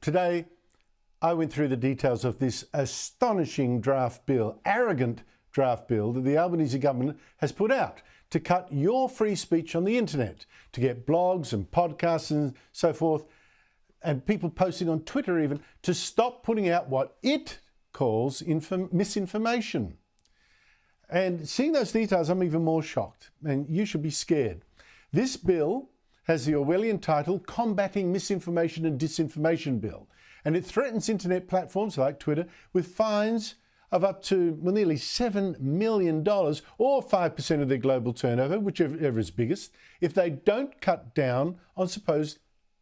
Today, I went through the details of this astonishing draft bill, arrogant draft bill that the Albanese government has put out to cut your free speech on the internet, to get blogs and podcasts and so forth, and people posting on Twitter even, to stop putting out what it calls misinformation. And seeing those details, I'm even more shocked, and you should be scared. This bill has the Orwellian title, Combating Misinformation and Disinformation Bill, and it threatens internet platforms like Twitter with fines of up to nearly $7 million, or 5% of their global turnover, whichever is biggest, if they don't cut down on supposed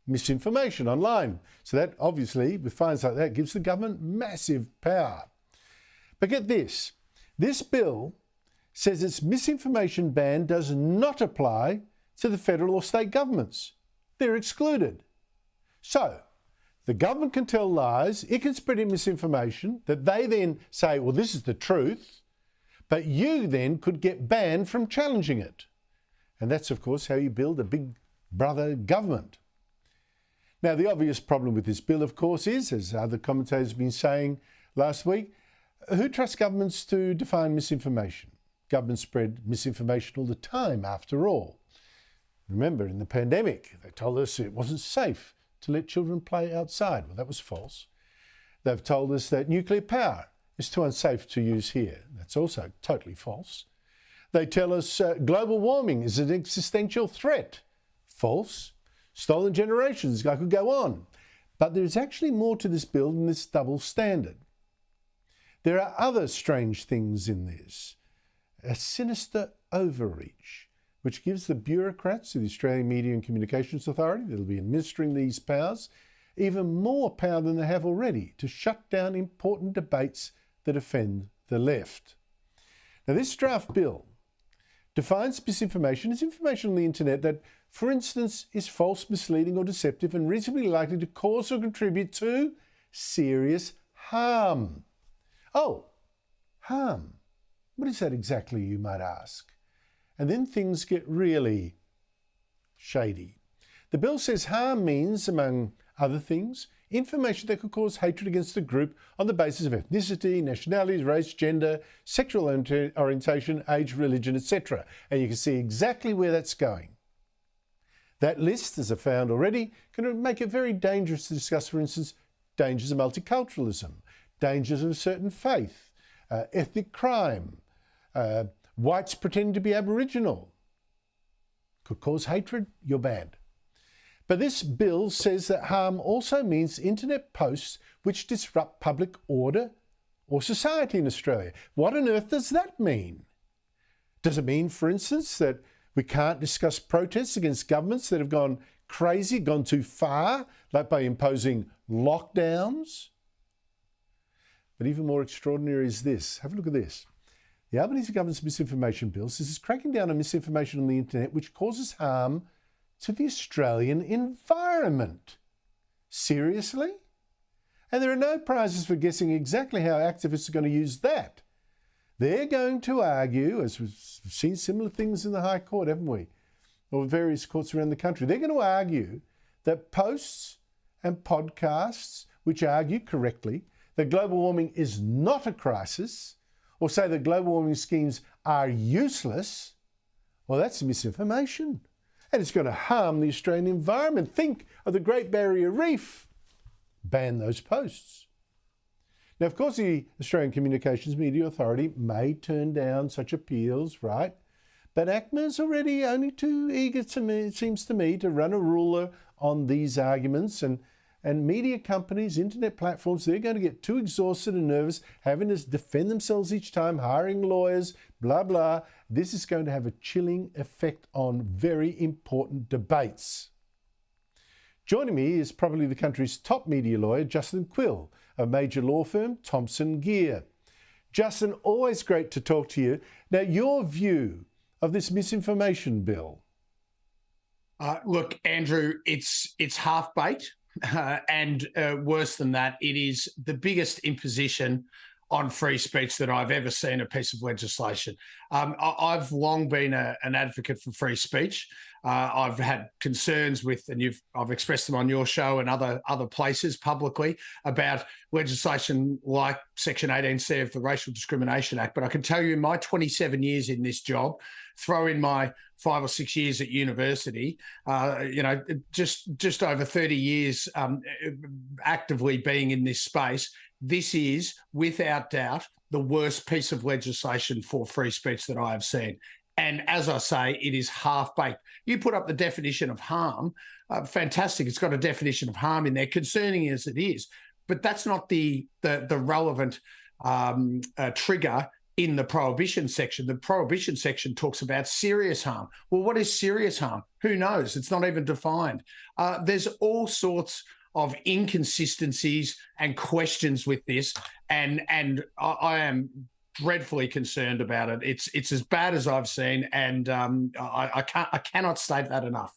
misinformation online. So that obviously, with fines like that, gives the government massive power. But get this, this bill says its misinformation ban does not apply to the federal or state governments. They're excluded. So, the government can tell lies, it can spread misinformation that they then say, well, this is the truth, but you then could get banned from challenging it. And that's, of course, how you build a big brother government. Now, the obvious problem with this bill, of course, is, as other commentators have been saying last week, who trusts governments to define misinformation? Governments spread misinformation all the time, after all. Remember, in the pandemic, they told us it wasn't safe to let children play outside. Well, that was false. They've told us that nuclear power is too unsafe to use here. That's also totally false. They tell us global warming is an existential threat. False. Stolen generations, I could go on. But there's actually more to this bill than this double standard. There are other strange things in this. A sinister overreach, which gives the bureaucrats of the Australian Media and Communications Authority, that'll be administering these powers, even more power than they have already to shut down important debates that offend the left. Now, this draft bill defines misinformation as information on the internet that, for instance, is false, misleading or deceptive and reasonably likely to cause or contribute to serious harm. Oh, harm. What is that exactly, you might ask? And then things get really shady. The bill says harm means, among other things, information that could cause hatred against a group on the basis of ethnicity, nationality, race, gender, sexual orientation, age, religion, etc. And you can see exactly where that's going. That list, as I found already, can make it very dangerous to discuss, for instance, dangers of multiculturalism, dangers of a certain faith, ethnic crime, whites pretending to be Aboriginal. Could cause hatred, you're banned. But this bill says that harm also means internet posts which disrupt public order or society in Australia. What on earth does that mean? Does it mean, for instance, that we can't discuss protests against governments that have gone crazy, gone too far, like by imposing lockdowns? But even more extraordinary is this. Have a look at this. The Albanese government's misinformation bill says it's cracking down on misinformation on the internet which causes harm to the Australian environment. Seriously? And there are no prizes for guessing exactly how activists are going to use that. They're going to argue, as we've seen similar things in the High Court, haven't we? Or various courts around the country. They're going to argue that posts and podcasts which argue correctly that global warming is not a crisis, or say that global warming schemes are useless, well, that's misinformation. And it's going to harm the Australian environment. Think of the Great Barrier Reef. Ban those posts. Now, of course, the Australian Communications Media Authority may turn down such appeals, right? But ACMA's already only too eager, to me, it seems to me, to run a ruler on these arguments. And media companies, internet platforms, they're going to get too exhausted and nervous, having to defend themselves each time, hiring lawyers, blah, blah. This is going to have a chilling effect on very important debates. Joining me is probably the country's top media lawyer, Justin Quill, a major law firm, Thomson, Geer. Justin, always great to talk to you. Now, your view of this misinformation bill? Look, Andrew, it's half-baked. And worse than that, it is the biggest imposition on free speech that I've ever seen a piece of legislation. I've long been an advocate for free speech. I've had concerns with, and I've expressed them on your show and other places publicly about legislation like Section 18C of the Racial Discrimination Act. But I can tell you, in my 27 years in this job, throw in my 5 or 6 years at university, just over 30 years actively being in this space, this is, without doubt, the worst piece of legislation for free speech that I have seen. And as I say, it is half-baked. You put up the definition of harm, fantastic. It's got a definition of harm in there, concerning as it is. But that's not the relevant trigger in the prohibition section. The prohibition section talks about serious harm. Well, what is serious harm? Who knows? It's not even defined. There's all sorts of inconsistencies and questions with this, and I am dreadfully concerned about it. It's as bad as I've seen, and I cannot state that enough.